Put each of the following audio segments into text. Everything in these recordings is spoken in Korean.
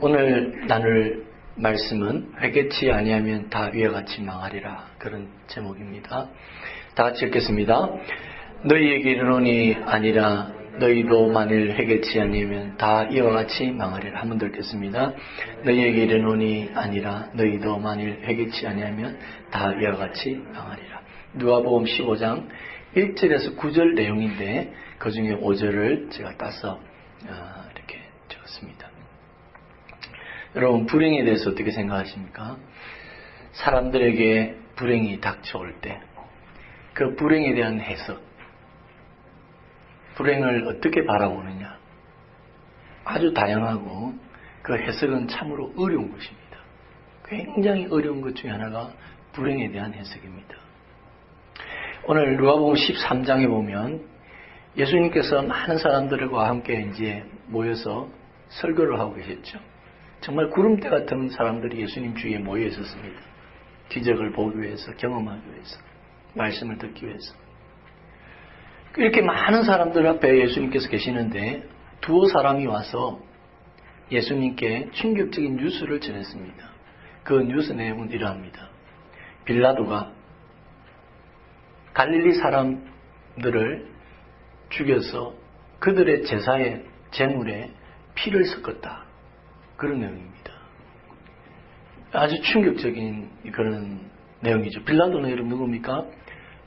오늘 나눌 말씀은 회개치 아니하면 다 위와 같이 망하리라, 그런 제목입니다. 다 같이 읽겠습니다. 너희에게 이르노니 아니라 너희도 만일 회개치 아니하면 다 이와 같이 망하리라. 한 번 더 읽겠습니다. 너희에게 이르노니 아니라 너희도 만일 회개치 아니하면 다 이와 같이 망하리라. 누가복음 15장 1절에서 9절 내용인데 그 중에 5절을 제가 따서 이렇게 적었습니다. 여러분, 불행에 대해서 어떻게 생각하십니까? 사람들에게 불행이 닥쳐올 때 그 불행에 대한 해석, 불행을 어떻게 바라보느냐, 아주 다양하고 그 해석은 참으로 어려운 것입니다. 굉장히 어려운 것 중에 하나가 불행에 대한 해석입니다. 오늘 누가복음 13장에 보면 예수님께서 많은 사람들과 함께 이제 모여서 설교를 하고 계셨죠. 정말 구름대 같은 사람들이 예수님 주위에 모여 있었습니다. 기적을 보기 위해서, 경험하기 위해서, 말씀을 듣기 위해서. 이렇게 많은 사람들 앞에 예수님께서 계시는데 두어 사람이 와서 예수님께 충격적인 뉴스를 전했습니다. 그 뉴스 내용은 이러합니다. 빌라도가 갈릴리 사람들을 죽여서 그들의 제사의 제물에 피를 섞었다, 그런 내용입니다. 아주 충격적인 그런 내용이죠. 빌라도는 여러분 누굽니까?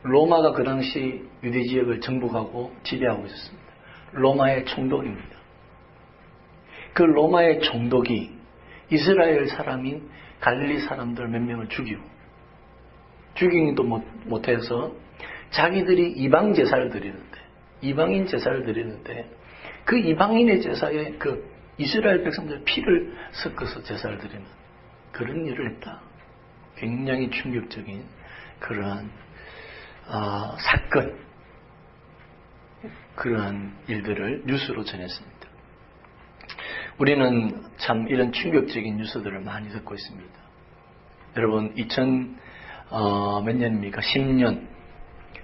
로마가 그 당시 유대 지역을 정복하고 지배하고 있었습니다. 로마의 총독입니다. 그 로마의 총독이 이스라엘 사람인 갈릴리 사람들 몇 명을 죽이기도 못해서 자기들이 이방 제사를 드리는데, 이방인 제사를 드리는데 그 이방인의 제사에 그 이스라엘 백성들 피를 섞어서 제사를 드리는 그런 일을 했다. 굉장히 충격적인 그러한 사건, 그러한 일들을 뉴스로 전했습니다. 우리는 참 이런 충격적인 뉴스들을 많이 듣고 있습니다. 여러분, 몇 년입니까? 10년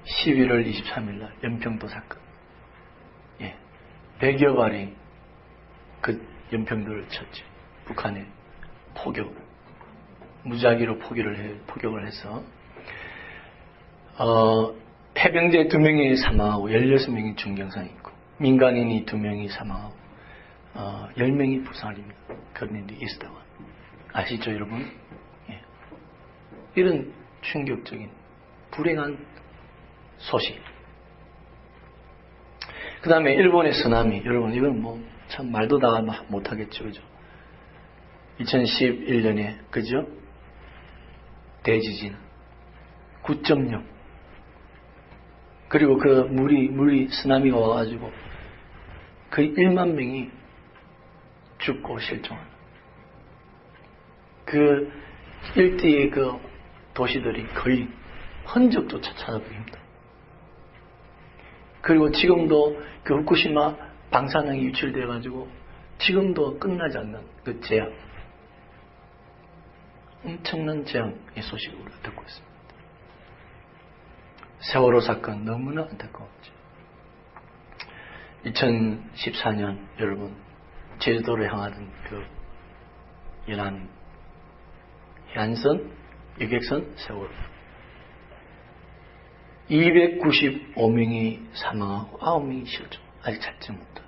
11월 23일 날 연평도 사건. 100여 발이 그 연평도를 쳤죠. 북한의 포격, 무작위로 포격을 해서 해병대 2명이 사망하고 16명이 중경상이 있고, 민간인이 2명이 사망하고 10명이 부상을 입니다. 그런 일이 있었다고 아시죠, 여러분? 이런 충격적인 불행한 소식. 그 다음에 일본의 쓰나미. 여러분, 이건 참 말도 다 못하겠죠, 그죠? 2011년에, 그죠? 대지진 9.0. 그리고 그 물이 쓰나미가 와가지고 거의 1만 명이 죽고 실종하는 그 일대의 그 도시들이 거의 흔적조차 찾아보기 힘들다. 그리고 지금도 그 후쿠시마 방사능이 유출돼가지고 지금도 끝나지 않는 그 재앙, 엄청난 재앙의 소식을 우리가 듣고 있습니다. 세월호 사건 너무나 안타까웠죠. 2014년 여러분, 제주도를 향하던 그 연안 해안선, 여객선 세월호 295명이 사망하고 9명이 실종, 아직 찾지 못한,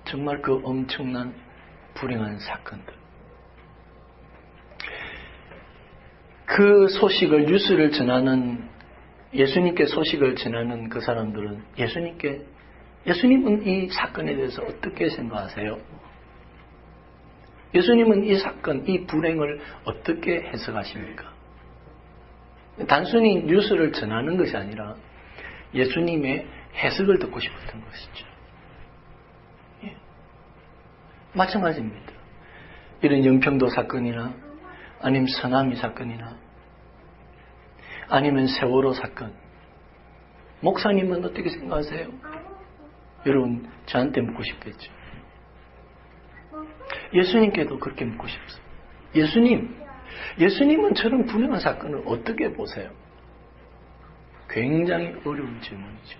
정말 그 엄청난 불행한 사건들. 그 소식을, 뉴스를 전하는, 예수님께 소식을 전하는 그 사람들은 예수님은 이 사건에 대해서 어떻게 생각하세요? 예수님은 이 사건, 이 불행을 어떻게 해석하십니까? 단순히 뉴스를 전하는 것이 아니라 예수님의 해석을 듣고 싶었던 것이죠. 마찬가지입니다. 이런 연평도 사건이나 아니면 서남이 사건이나 아니면 세월호 사건, 목사님은 어떻게 생각하세요? 여러분, 저한테 묻고 싶겠죠. 예수님께도 그렇게 묻고 싶습니다. 예수님은 저런 불행한 사건을 어떻게 보세요? 굉장히 어려운 질문이죠.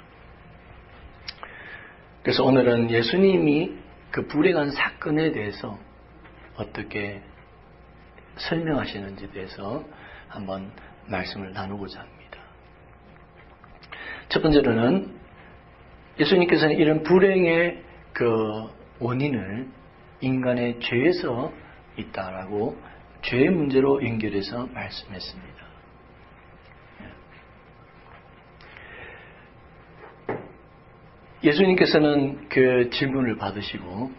그래서 오늘은 예수님이 그 불행한 사건에 대해서 어떻게 설명하시는지에 대해서 한번 말씀을 나누고자 합니다. 첫 번째로는 예수님께서는 이런 불행의 그 원인을 인간의 죄에서 있다라고 죄의 문제로 연결해서 말씀했습니다. 예수님께서는 그 질문을 받으시고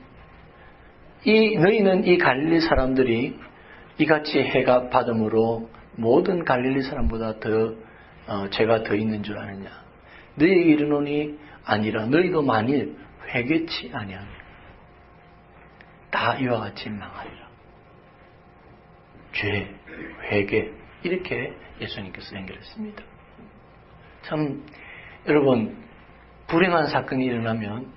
너희는 이 갈릴리 사람들이 이같이 해가 받음으로 모든 갈릴리 사람보다 죄가 더 있는 줄 아느냐. 너희에게 이르노니 아니라 너희도 만일 회개치 아니하면 다 이와 같이 망하리라. 죄, 회개 이렇게 예수님께서 연결했습니다. 참 여러분 불행한 사건이 일어나면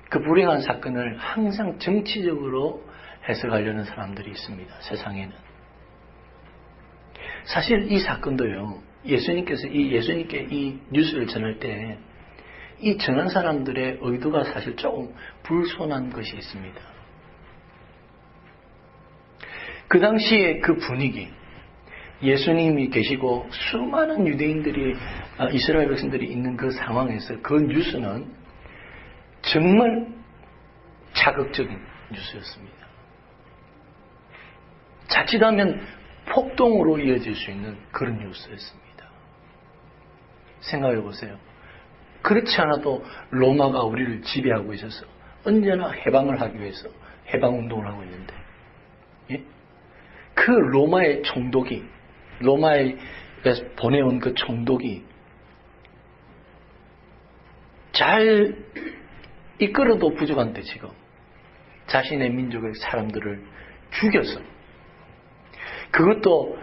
그 불행한 사건을 항상 정치적으로 해석하려는 사람들이 있습니다. 세상에는. 사실 이 사건도요. 예수님께 이 뉴스를 전할 때 이 전한 사람들의 의도가 사실 조금 불손한 것이 있습니다. 그 당시에 그 분위기, 예수님이 계시고 수많은 유대인들이 이스라엘 백성들이 있는 그 상황에서 그 뉴스는 정말 자극적인 뉴스였습니다. 자칫하면 폭동으로 이어질 수 있는 그런 뉴스였습니다. 생각해 보세요. 그렇지 않아도 로마가 우리를 지배하고 있어서 언제나 해방을 하기 위해서 해방운동을 하고 있는데 예? 그 로마의 총독이 로마에 보내온 그 총독이 잘 이끌어도 부족한데 지금 자신의 민족의 사람들을 죽여서 그것도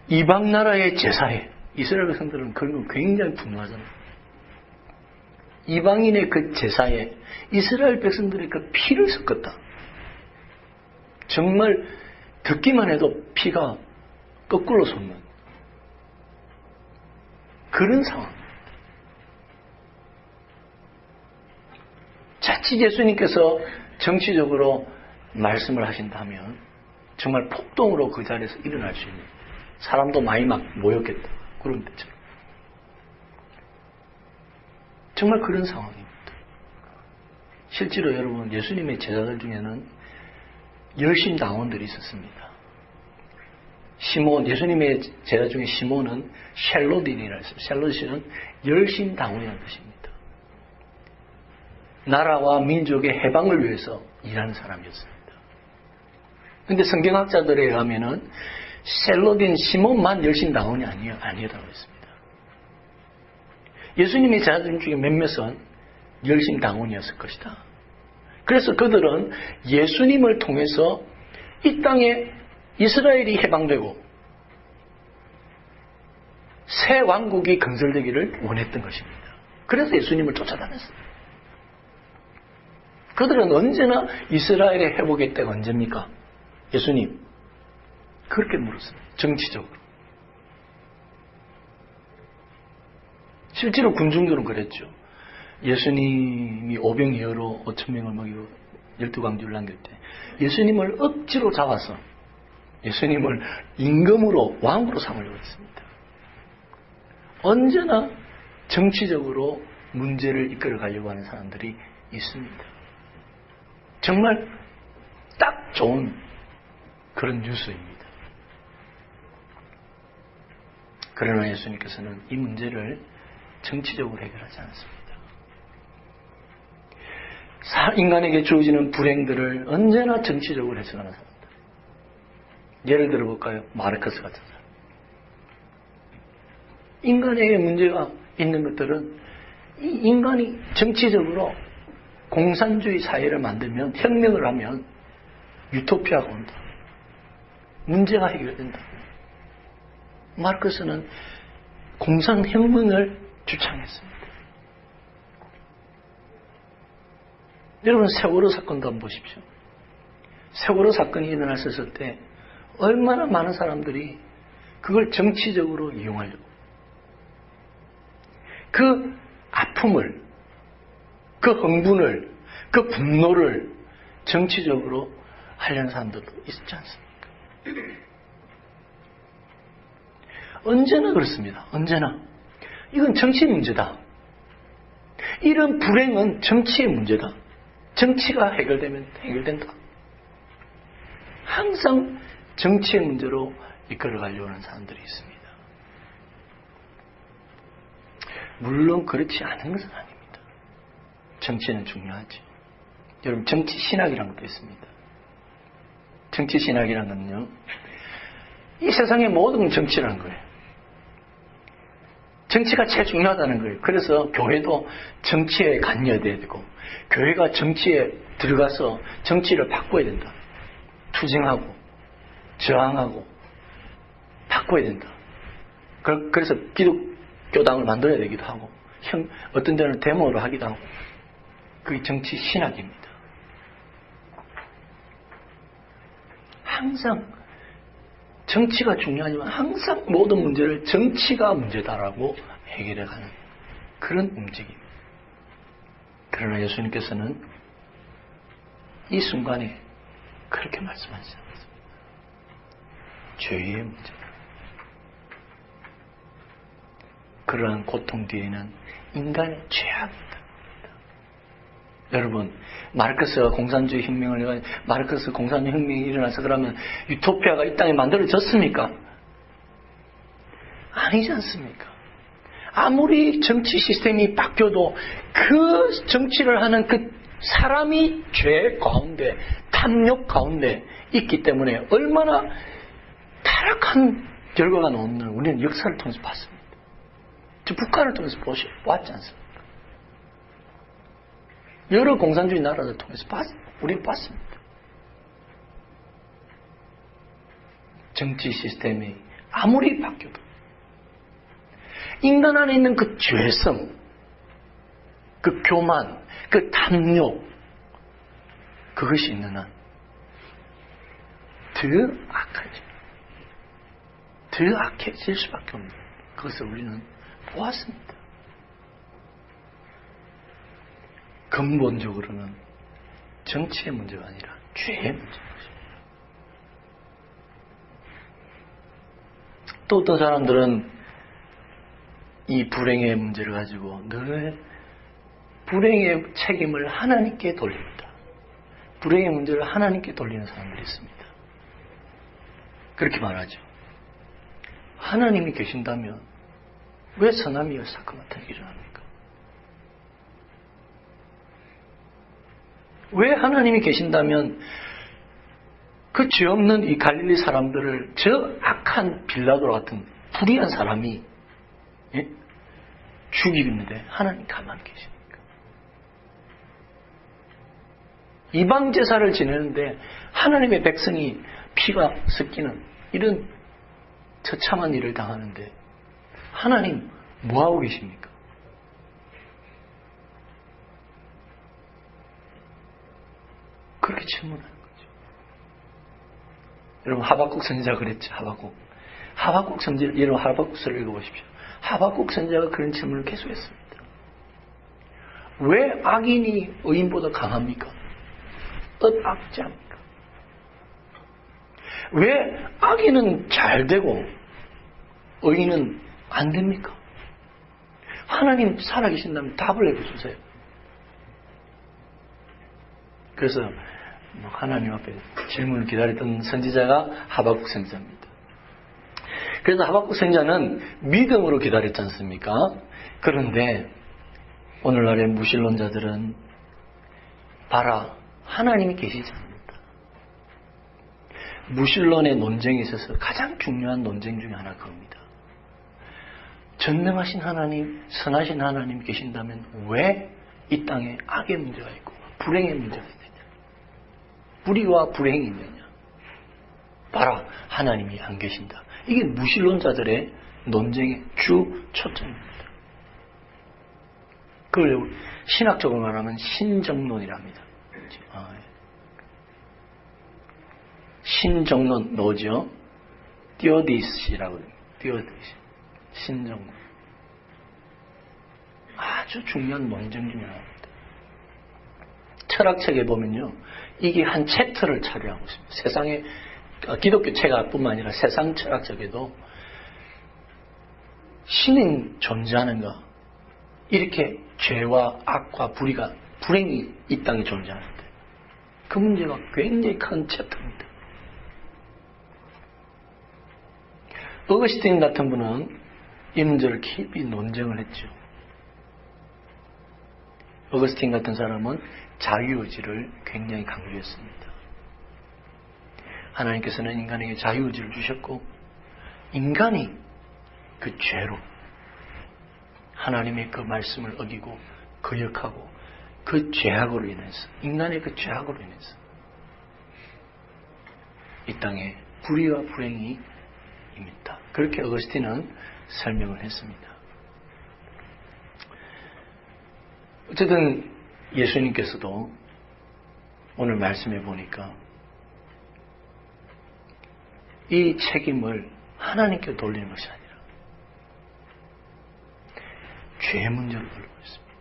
이방 나라의 제사에 이스라엘 백성들은 그런 거 굉장히 분노하잖아요. 이방인의 그 제사에 이스라엘 백성들의 그 피를 섞었다. 정말 듣기만 해도 피가 거꾸로 솟는 그런 상황. 자칫 예수님께서 정치적으로 말씀을 하신다면 정말 폭동으로 그 자리에서 일어날 수 있는 사람도 많이 막 모였겠다. 그런 데죠. 정말 그런 상황입니다. 실제로 여러분 예수님의 제자들 중에는 열심당원들이 있었습니다. 시몬, 예수님의 제자 중에 시몬은 샬롯인이라 했습니다. 샬롯은 열심당원이라는 뜻입니다. 나라와 민족의 해방을 위해서 일하는 사람이었습니다. 그런데 성경학자들에 의하면은 샬롯인 시몬만 열심당원이 아니었다고 했습니다. 예수님의 제자들 중에 몇몇은 열심당원이었을 것이다. 그래서 그들은 예수님을 통해서 이 땅에 이스라엘이 해방되고 새 왕국이 건설되기를 원했던 것입니다. 그래서 예수님을 쫓아다녔습니다. 그들은 언제나 이스라엘의 회복의 때가 언제입니까? 예수님 그렇게 물었습니다. 정치적으로. 실제로 군중들은 그랬죠. 예수님이 오병이어로 5,000명을 먹이고 12광주를 남길 때 예수님을 억지로 잡아서 예수님을 임금으로 왕으로 삼으려고 했습니다. 언제나 정치적으로 문제를 이끌어 가려고 하는 사람들이 있습니다. 정말 딱 좋은 그런 뉴스입니다. 그러나 예수님께서는 이 문제를 정치적으로 해결하지 않습니다. 인간에게 주어지는 불행들을 언제나 정치적으로 해석하는 사람들. 예를 들어볼까요? 마르크스 같은 사람. 인간에게 문제가 있는 것들은 이 인간이 정치적으로 공산주의 사회를 만들면 혁명을 하면 유토피아가 온다. 문제가 해결된다. 마르크스는 공산혁명을 주창했습니다. 여러분 세월호 사건도 한번 보십시오. 세월호 사건이 일어났을 때 얼마나 많은 사람들이 그걸 정치적으로 이용하려고 그 아픔을 그 흥분을 그 분노를 정치적으로 하려는 사람들도 있지 않습니까? 언제나 그렇습니다. 언제나. 이건 정치 문제다. 이런 불행은 정치의 문제다. 정치가 해결되면 해결된다. 항상 정치의 문제로 이끌어가려고 하는 사람들이 있습니다. 물론 그렇지 않은 것은 아닙니다. 정치는 중요하지. 여러분, 정치 신학이라는 것도 있습니다. 정치 신학이라는 건요, 이 세상의 모든 정치라는 거예요. 정치가 제일 중요하다는 거예요. 그래서 교회도 정치에 관여돼야 되고, 교회가 정치에 들어가서 정치를 바꿔야 된다. 투쟁하고, 저항하고, 바꿔야 된다. 그래서 기독교당을 만들어야 되기도 하고, 어떤 데는 데모로 하기도 하고, 그게 정치 신학입니다. 항상 정치가 중요하지만 항상 모든 문제를 정치가 문제다라고 해결해가는 그런 움직임입니다. 그러나 예수님께서는 이 순간에 그렇게 말씀하시지 않습니다. 죄의 문제다. 그러한 고통 뒤에는 인간의 죄악이 있다. 여러분, 마르크스가 공산주의 혁명을 마르크스 공산주의 혁명이 일어나서 그러면 유토피아가 이 땅에 만들어졌습니까? 아니지 않습니까? 아무리 정치 시스템이 바뀌어도 그 정치를 하는 그 사람이 죄 가운데, 탐욕 가운데 있기 때문에 얼마나 타락한 결과가 나오는 우리는 역사를 통해서 봤습니다. 저 북한을 통해서 보았지 않습니까? 여러 공산주의 나라를 통해서 우리는 봤습니다. 정치 시스템이 아무리 바뀌어도 인간 안에 있는 그 죄성, 그 교만, 그 탐욕, 그것이 있는 한 더 악하죠. 더 악해질 수밖에 없는 그것을 우리는 보았습니다. 근본적으로는 정치의 문제가 아니라 죄의 문제입니다. 또 어떤 사람들은 이 불행의 문제를 가지고 늘 불행의 책임을 하나님께 돌립니다. 불행의 문제를 하나님께 돌리는 사람들이 있습니다. 그렇게 말하죠. 하나님이 계신다면 왜 선함이여 사건 같은 일을 합니까? 왜 하나님이 계신다면 그 죄 없는 이 갈릴리 사람들을 저 악한 빌라도 같은 불의한 사람이 죽이는데 하나님 가만히 계십니까? 이방 제사를 지내는데 하나님의 백성이 피가 섞이는 이런 처참한 일을 당하는데 하나님 뭐하고 계십니까? 그렇게 질문하는 거죠. 여러분, 하박국 선지자가 그랬죠. 하박국 선지자, 여러분 하박국서를 읽어보십시오. 하박국 선지자가 그런 질문을 계속했습니다. 왜 악인이 의인보다 강합니까? 악자입니까? 왜 악인은 잘 되고 의인은 안 됩니까? 하나님 살아계신다면 답을 해주세요. 그래서 하나님 앞에 질문을 기다렸던 선지자가 하박국 선지자입니다. 그래서 하박국 선지자는 믿음으로 기다렸지 않습니까? 그런데 오늘날의 무신론자들은 봐라, 하나님이 계시지 않는다. 무신론의 논쟁에 있어서 가장 중요한 논쟁 중에 하나가 그겁니다. 전능하신 하나님, 선하신 하나님 계신다면 왜 이 땅에 악의 문제가 있고 불행의 문제가 있느냐? 불의와 불행이 있느냐? 봐라, 하나님이 안 계신다. 이게 무신론자들의 논쟁의 주 초점입니다. 그걸 신학적으로 말하면 신정론이랍니다. 신정론 뭐죠? 디오디스라고 해요. 디오디스. 신정론. 아주 중요한 논쟁 중에 하나입니다. 철학책에 보면요, 이게 한 챕터를 차지하고 있습니다. 세상에 기독교 책뿐만 아니라 세상 철학책에도 신은 존재하는가, 이렇게 죄와 악과 불행이 이 땅에 존재하는데 그 문제가 굉장히 큰 챕터입니다. 어거스틴 같은 분은 이 문제를 깊이 논쟁을 했죠. 어거스틴 같은 사람은 자유의지를 굉장히 강조했습니다. 하나님께서는 인간에게 자유의지를 주셨고 인간이 그 죄로 하나님의 그 말씀을 어기고 거역하고 그 죄악으로 인해서, 인간의 그 죄악으로 인해서 이 땅에 불의와 불행이 입니다. 그렇게 어거스틴은 설명을 했습니다. 어쨌든 예수님께서도 오늘 말씀해 보니까 이 책임을 하나님께 돌리는 것이 아니라 죄 문제로 돌리고 있습니다.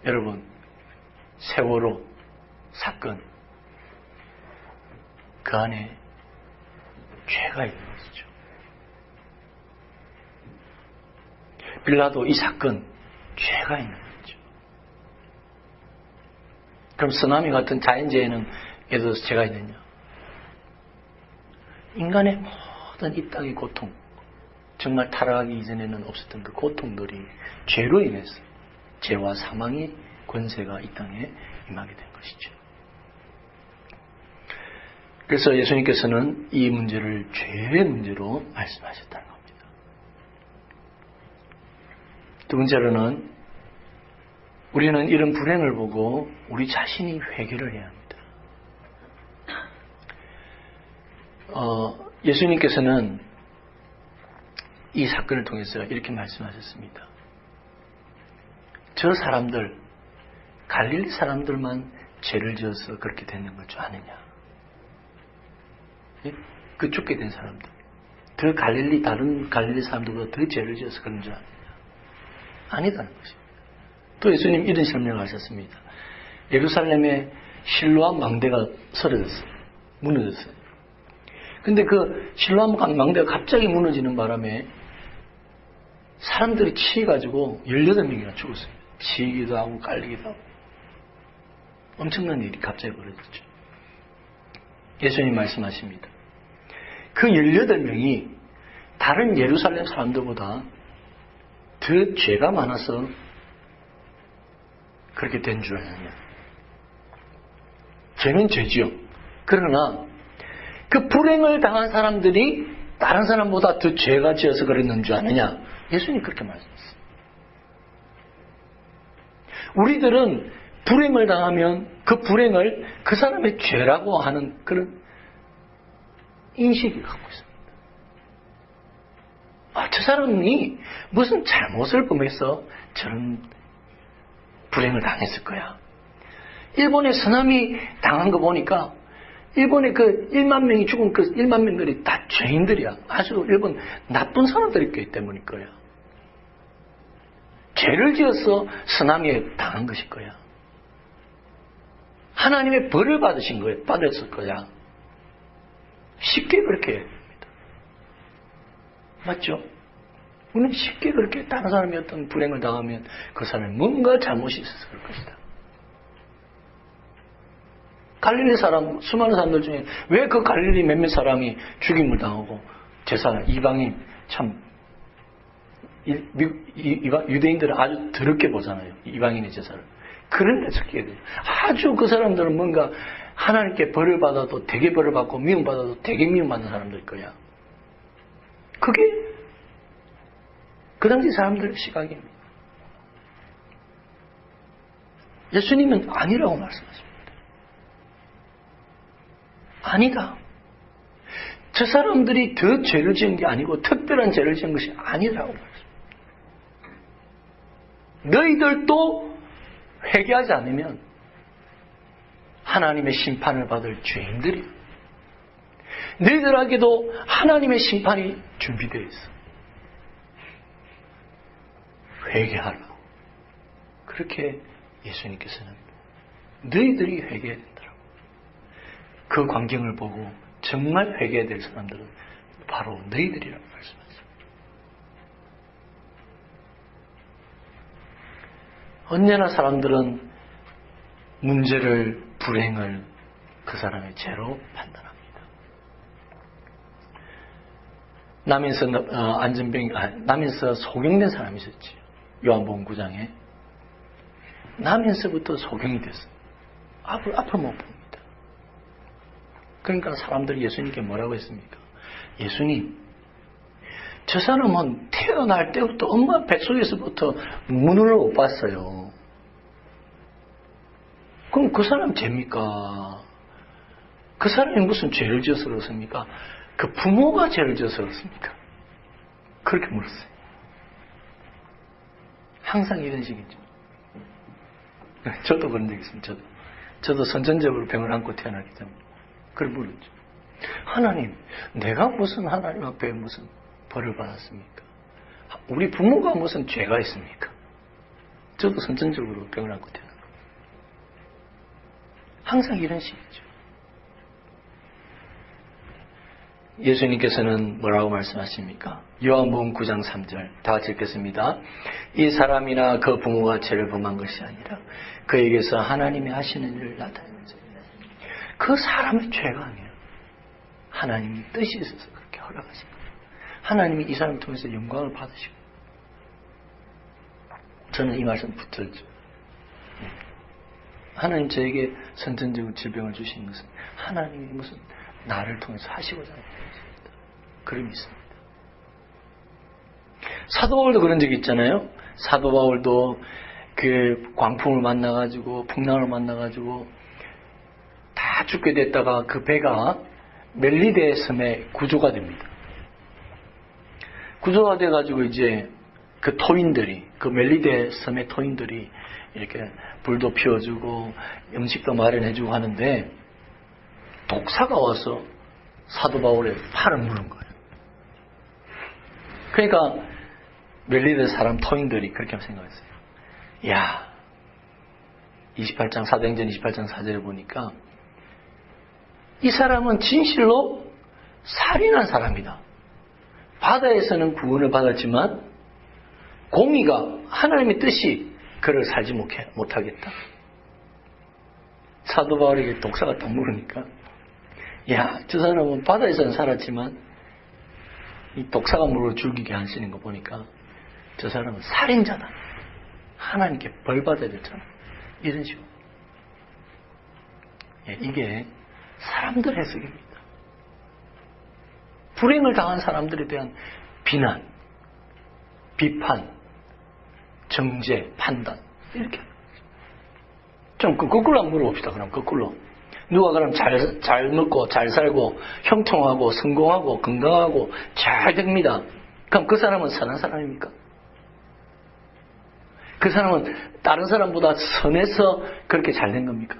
여러분, 세월호 사건, 그 안에 죄가 있는 것이죠. 빌라도 이 사건, 죄가 있는 거죠. 그럼 쓰나미 같은 자연재해는 예를 들어서 죄가 있느냐? 인간의 모든 이 땅의 고통, 정말 타락하기 이전에는 없었던 그 고통들이 죄로 인해서 죄와 사망의 권세가 이 땅에 임하게 된 것이죠. 그래서 예수님께서는 이 문제를 죄의 문제로 말씀하셨다는 겁니다. 두 번째로는 우리는 이런 불행을 보고 우리 자신이 회개를 해야 합니다. 예수님께서는 이 사건을 통해서 이렇게 말씀하셨습니다. 저 사람들, 갈릴리 사람들만 죄를 지어서 그렇게 되는 걸 줄 아느냐? 그 죽게 된 사람들, 다른 갈릴리 사람들보다 더 죄를 지어서 그런 줄 아느냐? 아니다는 것입니다. 또 예수님 이런 설명을 하셨습니다. 예루살렘에 실로암 망대가 무너졌어요. 근데 그 실로암 망대가 갑자기 무너지는 바람에 사람들이 치여가지고 18명이나 죽었어요. 치이기도 하고 깔리기도 하고 엄청난 일이 갑자기 벌어졌죠. 예수님 말씀하십니다. 그 18명이 다른 예루살렘 사람들보다 더 죄가 많아서 그렇게 된 줄 아느냐? 죄는 죄지요. 그러나 그 불행을 당한 사람들이 다른 사람보다 더 죄가 지어서 그랬는 줄 아느냐? 예수님 그렇게 말씀했어요. 우리들은 불행을 당하면 그 불행을 그 사람의 죄라고 하는 그런 인식을 갖고 있습니다. 저 사람이 무슨 잘못을 범해서 저런 불행을 당했을 거야. 일본에 쓰나미 당한 거 보니까 일본에 그 1만 명이 죽은 그 1만 명들이 다 죄인들이야. 아주 일본 나쁜 사람들이 있기 때문일 거야. 죄를 지어서 쓰나미에 당한 것일 거야. 하나님의 벌을 받았을 거야. 쉽게 그렇게 해야 됩니다. 맞죠? 우리는 쉽게 그렇게 다른 사람이 어떤 불행을 당하면 그 사람이 뭔가 잘못이 있어서 그럴 것이다. 갈릴리 사람, 수많은 사람들 중에 왜 그 갈릴리 몇몇 사람이 죽임을 당하고 제사, 이방인, 참, 유대인들은 아주 더럽게 보잖아요. 이방인의 제사를. 그런데 적게 돼요. 아주 그 사람들은 뭔가 하나님께 벌을 받아도 되게 벌을 받고 미움받아도 되게 미움받는 사람들일 거야. 그게 그 당시 사람들의 시각입니다. 예수님은 아니라고 말씀하십니다. 아니다. 저 사람들이 더 죄를 지은 게 아니고 특별한 죄를 지은 것이 아니라고 말씀합니다. 너희들도 회개하지 않으면 하나님의 심판을 받을 죄인들이야. 너희들에게도 하나님의 심판이 준비되어 있어. 회개하라. 그렇게 예수님께서는 너희들이 회개해야 된다고. 그 광경을 보고 정말 회개해야 될 사람들은 바로 너희들이라고 말씀하십니다. 언제나 사람들은 문제를, 불행을 그 사람의 죄로 판단합니다. 남에서 소경된 사람이 있었지. 요한복음 9장에. 남에서부터 소경이 됐어요. 앞을 못 봅니다. 그러니까 사람들이 예수님께 뭐라고 했습니까? 예수님, 저 사람은 태어날 때부터 엄마 뱃속에서부터 눈을 못 봤어요. 그럼 그 사람 죄입니까? 그 사람이 무슨 죄를 지어서 그렇습니까? 그 부모가 죄를 지어서 그렇습니까? 그렇게 물었어요. 항상 이런 식이죠. 저도 그런 적 있습니다. 저도 선천적으로 병을 안고 태어나기 때문에 그걸 물었죠. 하나님, 내가 무슨 하나님 앞에 무슨 벌을 받았습니까? 우리 부모가 무슨 죄가 있습니까? 저도 선천적으로 병을 안고 태어난 겁니다. 항상 이런 식이죠. 예수님께서는 뭐라고 말씀하십니까? 요한복음 9장 3절 다 같이 읽겠습니다. 이 사람이나 그 부모가 죄를 범한 것이 아니라 그에게서 하나님이 하시는 일을 나타내는 것입니다. 그 사람의 죄가 아니에요. 하나님이 뜻이 있어서 그렇게 허락하신 거예요. 하나님이 이 사람을 통해서 영광을 받으시고. 저는 이 말씀 붙들죠. 하나님 저에게 선천적인 질병을 주신 것은 하나님이 무슨 나를 통해서 하시고자 하는 것입니다. 그런 믿습니다. 사도 바울도 그런 적이 있잖아요. 사도 바울도 그 광풍을 만나가지고 풍랑을 만나가지고 다 죽게 됐다가 그 배가 멜리데 섬에 구조가 됩니다. 구조가 돼가지고 이제 그 토인들이, 그 멜리데 섬의 토인들이 이렇게 불도 피워주고 음식도 마련해주고 하는데 독사가 와서 사도 바울의 팔을 무는 거예요. 그러니까 멜리데 사람 토인들이 그렇게 생각했어요. 야, 28장 사도행전 28장 4절에 보니까 이 사람은 진실로 살인한 사람이다. 바다에서는 구원을 받았지만 공의가 하나님의 뜻이 그를 살지 못하겠다. 사도 바울에게 독사가 딱 물으니까 야, 저 사람은 바다에서는 살았지만 이 독사가 물어 죽이게 하시는 거 보니까 저 사람은 살인자다. 하나님께 벌 받아야 되잖아. 이런 식으로. 이게 사람들 해석입니다. 불행을 당한 사람들에 대한 비난, 비판, 정죄, 판단 이렇게 좀 거꾸로 한번 물어봅시다. 그럼 거꾸로 누가 그럼 잘 먹고 잘 살고 형통하고 성공하고 건강하고 잘 됩니다. 그럼 그 사람은 선한 사람입니까? 그 사람은 다른 사람보다 선해서 그렇게 잘 된 겁니까?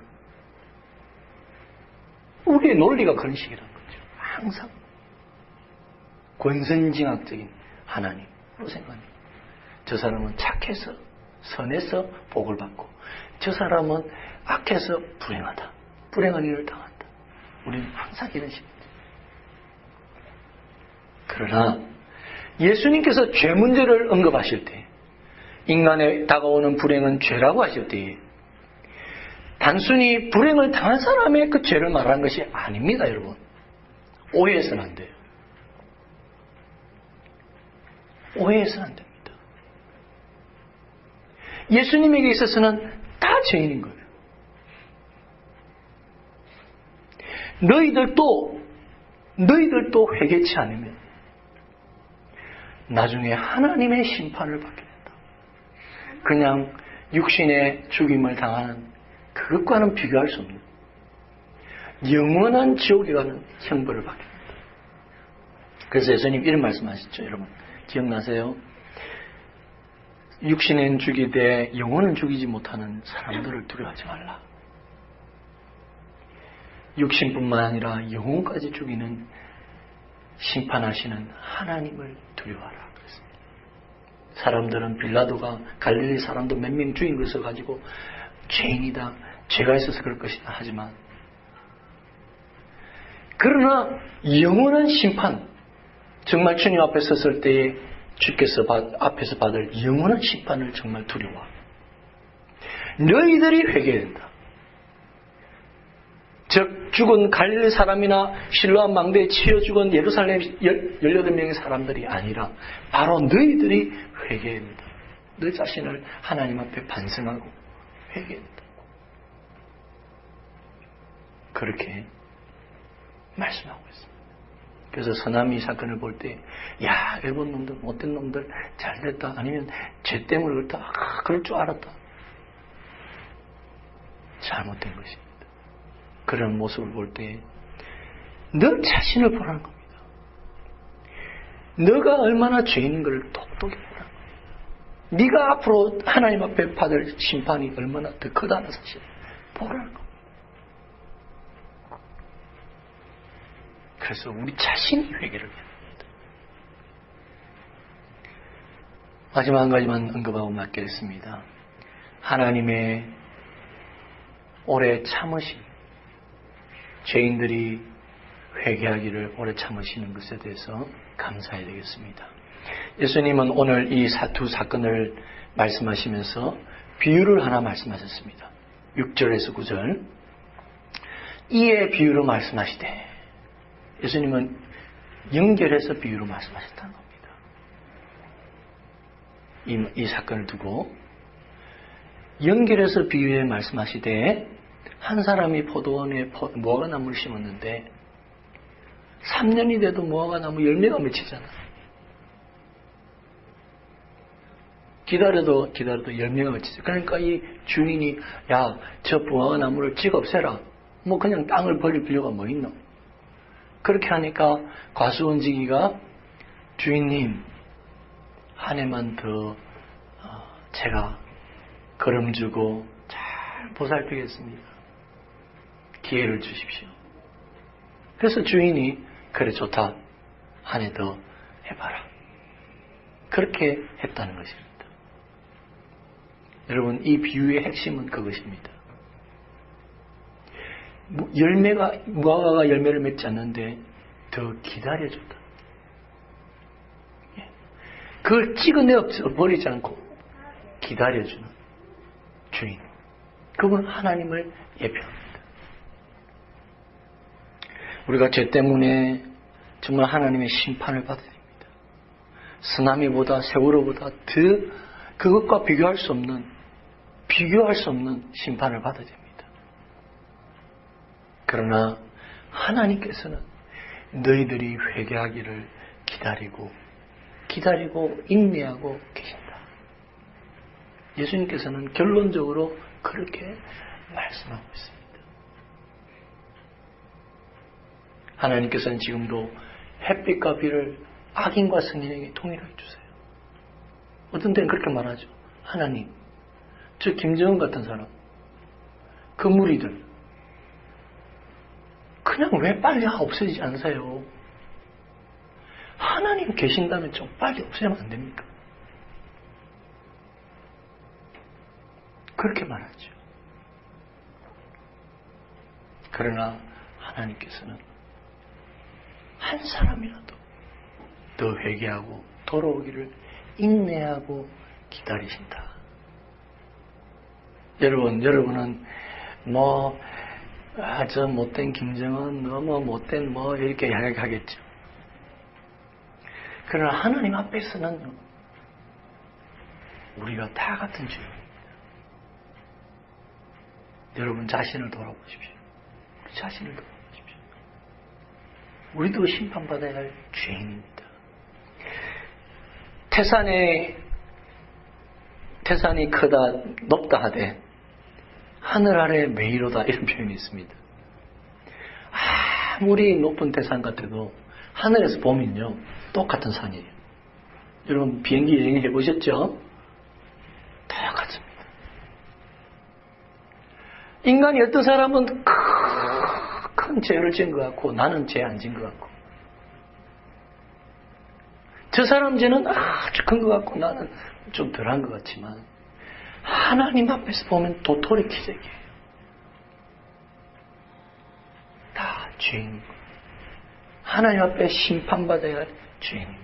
우리의 논리가 그런 식이라는 거죠. 항상 권선징악적인 하나님으로 생각합니다. 저 사람은 착해서 선해서 복을 받고 저 사람은 악해서 불행하다. 불행한 일을 당한다. 우리는 항상 이런 식입니다. 그러나 예수님께서 죄 문제를 언급하실 때 인간에 다가오는 불행은 죄라고 하실 때 단순히 불행을 당한 사람의 그 죄를 말하는 것이 아닙니다. 여러분. 오해해서는 안 돼요. 오해해서는 안 됩니다. 예수님에게 있어서는 다 죄인인 거예요. 너희들도 회개치 않으면 나중에 하나님의 심판을 받게 된다. 그냥 육신의 죽임을 당하는 그것과는 비교할 수 없는 영원한 지옥에 가는 형벌을 받게 된다. 그래서 예수님 이런 말씀하셨죠. 여러분 기억나세요? 육신은 죽이되 영혼은 죽이지 못하는 사람들을 두려워하지 말라. 육신뿐만 아니라 영혼까지 죽이는 심판하시는 하나님을 두려워하라. 그랬습니다. 사람들은 빌라도가 갈릴리 사람도 몇 명 죽인 것을 가지고 죄인이다, 죄가 있어서 그럴 것이다 하지만, 그러나 영원한 심판, 정말 주님 앞에 섰을 때에 주께서 앞에서 받을 영원한 심판을 정말 두려워. 너희들이 회개해야 된다. 즉 죽은 갈릴리 사람이나 실로암 망대에 치여 죽은 예루살렘 18명의 사람들이 아니라 바로 너희들이 회개해야 된다. 너 자신을 하나님 앞에 반성하고 회개해야 된다. 그렇게 말씀하고 있습니다. 그래서 서남이 사건을 볼 때, 야, 일본 놈들, 못된 놈들, 잘됐다. 아니면 죄 때문에 그렇다. 그럴 줄 알았다. 잘못된 것입니다. 그런 모습을 볼 때, 너 자신을 보라는 겁니다. 너가 얼마나 죄인인 걸 똑똑히 보라는 겁니다. 네가 앞으로 하나님 앞에 받을 심판이 얼마나 더 크다는 사실을 보라는 겁니다. 그래서 우리 자신이 회개를 해야 합니다. 마지막 한 가지만 언급하고 맡기겠습니다. 하나님의 오래 참으심, 죄인들이 회개하기를 오래 참으시는 것에 대해서 감사해야 되겠습니다. 예수님은 오늘 이 두 사건을 말씀하시면서 비유를 하나 말씀하셨습니다. 6절에서 9절. 이에 비유로 말씀하시되, 예수님은 연결해서 비유로 말씀하셨다는 겁니다. 이 사건을 두고 연결해서 비유에 말씀하시되, 한 사람이 포도원에 무화과나무를 심었는데 3년이 돼도 무화과나무 열매가 맺히잖아. 기다려도 열매가 맺히죠. 그러니까 이 주인이, 야, 저 무화과나무를 찍어 없애라. 뭐 그냥 땅을 버릴 필요가 뭐 있노? 그렇게 하니까 과수원지기가, 주인님, 한 해만 더 제가 걸음 주고 잘 보살피겠습니다. 기회를 주십시오. 그래서 주인이, 그래 좋다, 한 해 더 해봐라. 그렇게 했다는 것입니다. 여러분, 이 비유의 핵심은 그것입니다. 무화과가 열매를 맺지 않는데 더 기다려줬다. 그걸 찍어내어 버리지 않고 기다려주는 주인. 그분 하나님을 예표합니다. 우리가 죄 때문에 정말 하나님의 심판을 받아야 됩니다. 쓰나미보다, 세월호보다 더 그것과 비교할 수 없는 심판을 받아야 됩니다. 그러나 하나님께서는 너희들이 회개하기를 기다리고 인내하고 계신다. 예수님께서는 결론적으로 그렇게 말씀하고 있습니다. 하나님께서는 지금도 햇빛과 비를 악인과 선인에게 통일하게 주세요. 어떤 때는 그렇게 말하죠. 하나님, 저 김정은 같은 사람, 그 무리들 그냥 왜 빨리 없어지지 않으세요? 하나님 계신다면 좀 빨리 없애면 안 됩니까? 그렇게 말하죠. 그러나 하나님께서는 한 사람이라도 더 회개하고 돌아오기를 인내하고 기다리신다. 여러분은 저 못된 김정은, 너무 못된 이렇게 이야기하겠죠. 그러나 하나님 앞에서는 우리가 다 같은 죄입니다. 여러분 자신을 돌아보십시오. 우리 자신을 돌아보십시오. 우리도 심판받아야 할 죄인입니다. 태산이 크다 높다 하되 하늘 아래 메이로다, 이런 표현이 있습니다. 아무리 높은 태산 같아도 하늘에서 보면요 똑같은 산이에요. 여러분 비행기 여행 해보셨죠? 똑같습니다. 인간이 어떤 사람은 큰 죄를 지은 것 같고 나는 죄 안 지은 것 같고, 저 사람 죄는 아주 큰 것 같고 나는 좀 덜한 것 같지만, 하나님 앞에서 보면 도토리 기적이에요. 다 죄인. 하나님 앞에 심판받아야 할 죄인입니다.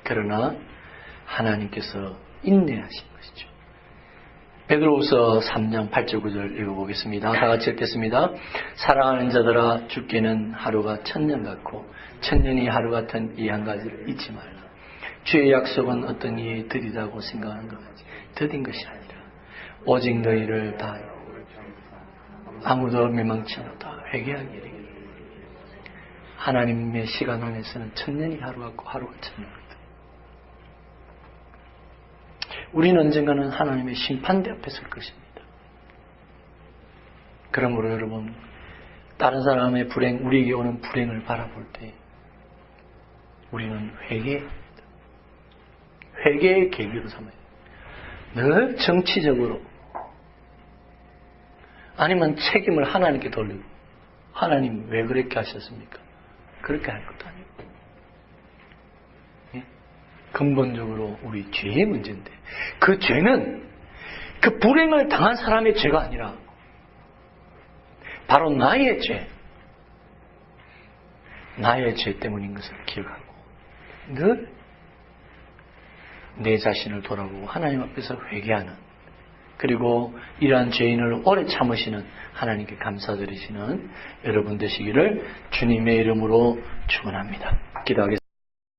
그러나 하나님께서 인내하신 것이죠. 베드로후서 3장 8절 9절 읽어보겠습니다. 다 같이 읽겠습니다. 사랑하는 자들아, 주께는 하루가 천년 같고 천년이 하루 같은 이 한 가지를 잊지 말라. 주의 약속은 어떤 이에 드리다고 생각하는 것 같이 더딘 것이 아니라 오직 너희를 다 아무도 멸망치 않다 회개하기를. 하나님의 시간 안에서는 천년이 하루 같고 하루가 천년 같다. 우리는 언젠가는 하나님의 심판대 앞에 설 것입니다. 그러므로 여러분, 다른 사람의 불행, 우리에게 오는 불행을 바라볼 때 우리는 회개합니다. 회개의 계기로 삼아야 돼요. 늘 정치적으로 아니면 책임을 하나님께 돌리고, 하나님 왜 그렇게 하셨습니까? 그렇게 할 것도 아니고, 근본적으로 우리 죄의 문제인데, 그 죄는 그 불행을 당한 사람의 죄가 아니라 바로 나의 죄 때문인 것을 기억하고 늘 내 자신을 돌아보고 하나님 앞에서 회개하는, 그리고 이러한 죄인을 오래 참으시는 하나님께 감사드리시는 여러분 되시기를 주님의 이름으로 축원합니다. 기도하겠습니다.